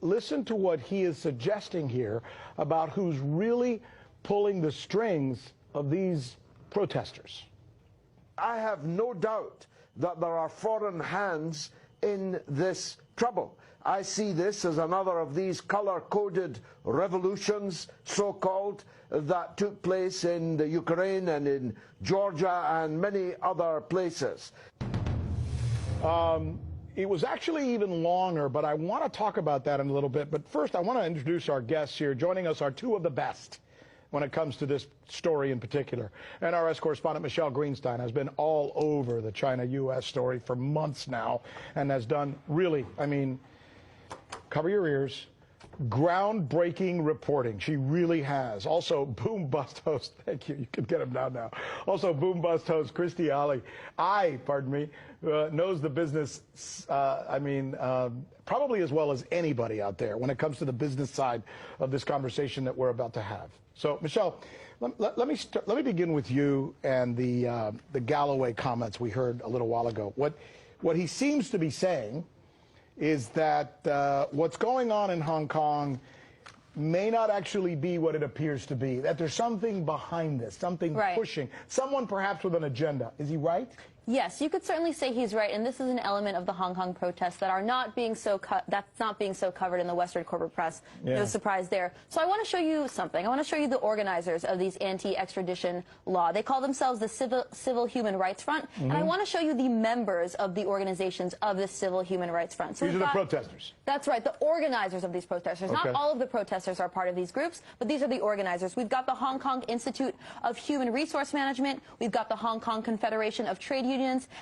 listen to what he is suggesting here about who's really pulling the strings of these protesters. I have no doubt that there are foreign hands in this trouble. I see this as another of these color-coded revolutions, so-called, that took place in the Ukraine and in Georgia and many other places. It was actually even longer, but I want to talk about that in a little bit. But first, I want to introduce our guests here. Joining us are two of the best when it comes to this story in particular. NRS correspondent Michelle Greenstein has been all over the China-U.S. story for months now and has done really, I mean, cover your ears, groundbreaking reporting. She really has. Also, Boom Bust host, thank you, you can get him down now. Also, Boom Bust host Christy Ali, knows the business, probably as well as anybody out there when it comes to the business side of this conversation that we're about to have. So, Michelle, let me begin with you and the Galloway comments we heard a little while ago. What he seems to be saying is that what's going on in Hong Kong may not actually be what it appears to be, that there's something behind this, something pushing, someone perhaps with an agenda. Is he right? Yes, you could certainly say he's right, and this is an element of the Hong Kong protests that are not being so covered in the Western corporate press. Yeah. No surprise there. So I want to show you something. I want to show you the organizers of these anti-extradition law. They call themselves the Civil Human Rights Front, and I want to show you the members of the organizations of this Civil Human Rights Front. So these are the protesters. That's right, the organizers of these protesters. Okay. Not all of the protesters are part of these groups, but these are the organizers. We've got the Hong Kong Institute of Human Resource Management. We've got the Hong Kong Confederation of Trade Unions,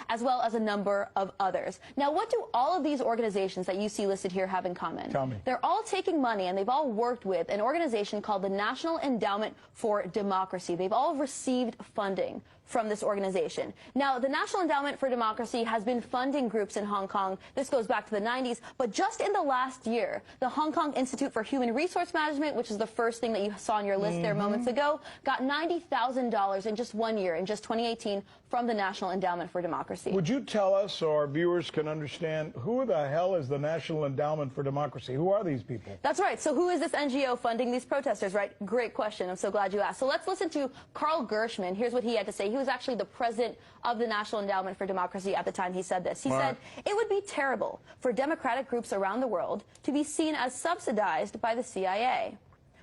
as well as a number of others. Now, what do all of these organizations that you see listed here have in common? Tell me. They're all taking money, and they've all worked with an organization called the National Endowment for Democracy. They've all received funding from this organization. Now, the National Endowment for Democracy has been funding groups in Hong Kong. This goes back to the 90s, but just in the last year, the Hong Kong Institute for Human Resource Management, which is the first thing that you saw on your list there moments ago, got $90,000 in just 1 year, in just 2018, from the National Endowment for Democracy. Would you tell us, so our viewers can understand, who the hell is the National Endowment for Democracy? Who are these people? That's right. So who is this NGO funding these protesters, right? Great question. I'm so glad you asked. So let's listen to Carl Gershman. Here's what he had to say. He was actually the president of the National Endowment for Democracy at the time he said this. He said, "It would be terrible for democratic groups around the world to be seen as subsidized by the CIA.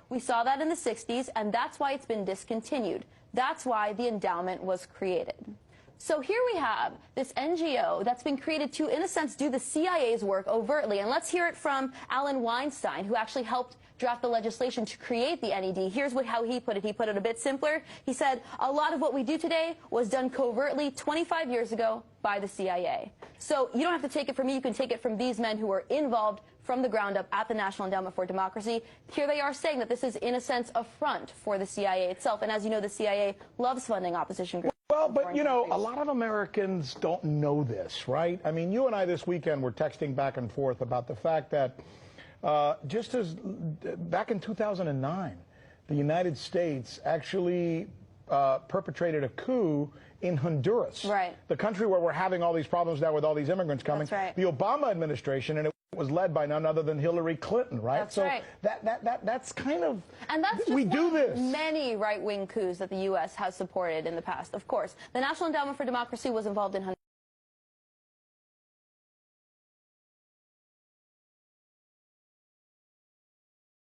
We saw that in the 60s, and that's why it's been discontinued. That's why the endowment was created." So here we have this NGO that's been created to, in a sense, do the CIA's work overtly. And let's hear it from Alan Weinstein, who actually helped draft the legislation to create the NED. Here's how he put it. He put it a bit simpler. He said, "A lot of what we do today was done covertly 25 years ago by the CIA." So you don't have to take it from me. You can take it from these men who are involved from the ground up at the National Endowment for Democracy. Here they are saying that this is, in a sense, a front for the CIA itself. And as you know, the CIA loves funding opposition groups. Well, but, you know, a lot of Americans don't know this, right? I mean, you and I this weekend were texting back and forth about the fact that just as back in 2009, the United States actually perpetrated a coup in Honduras, the country where we're having all these problems now with all these immigrants coming. That's right. The Obama administration, and it was led by none other than Hillary Clinton, right? That's so right. That's kind of, and that's just we do this. Many right-wing coups that the U.S. has supported in the past, of course. The National Endowment for Democracy was involved in Honduras.